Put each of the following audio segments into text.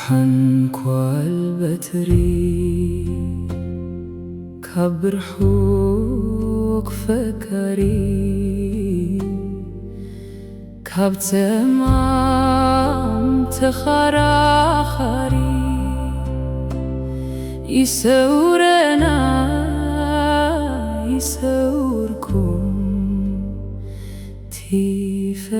ሓንኳል በትሪ ካብ ብርሑቕ ፈካሪ ካብ ተማም ተኸራኻሪ ይሰውረና ይሰውርኩም ቲፈጣሪ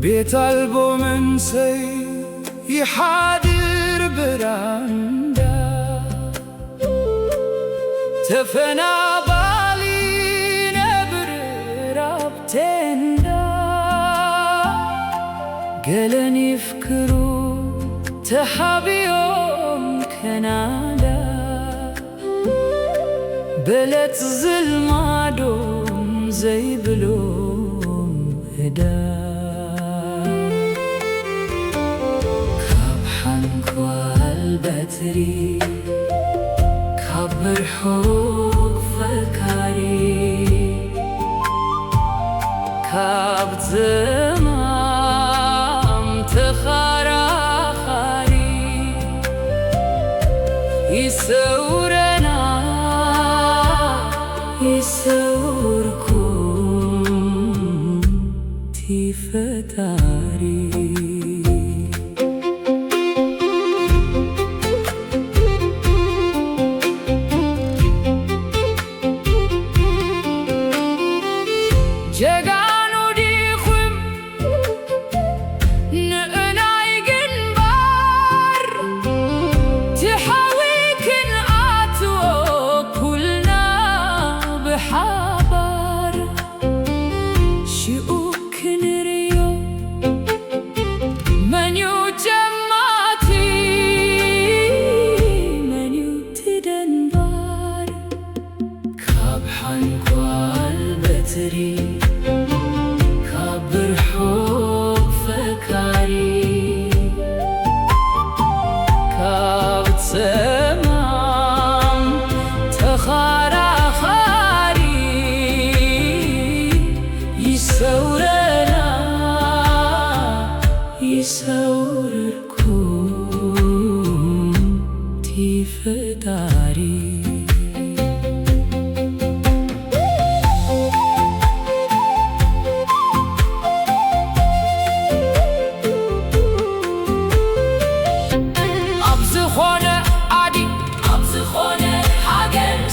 ቤት አልቦ መንሰይ ይሓድር ብራንዳ ተፈናባሊ ነብር ራብ ቴንዳ ገለን ይፍክሩ ተሓቢዮም ከናዳ በለት ዝልማዶም ዘይብሎም ዕዳ በትሪ ካብ ብርሑቕ ፈካሪ ካብ ተማም ተኸራኻሪ ይሰውረና ይሰውርኩም ቲፈጣሪ ጀጋኑ ዲኹም ንእናይ ግንባር ትሓዊ ክንኣትዎ ኩልና ብሓባር ሽኡ ክንርዮ መንዩ ጀማቲ መንዩ ትደንባር ካብ ሓንኳል በትሪ ተማም ተኸራኻሪ ይሰውረና ይሰውርኩም ቲፈጣሪ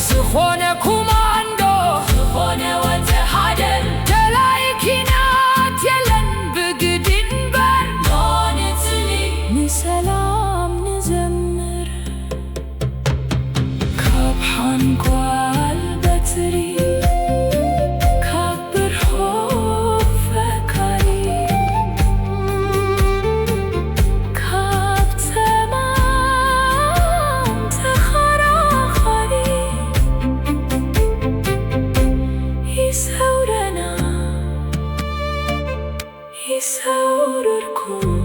ዝኾነ ኩማንዶ ዝኾነ ወተሓደር ደላይ ኪናት የለን ብግድንበር ኖንትሊ ንሰላም ንዘምር ካብ ሓንኳል በትሪ ካብ ብርሑቕ ፈካሪ ካብ ተማም ተኸራኻሪ ይሰውረና ይሰውርኩም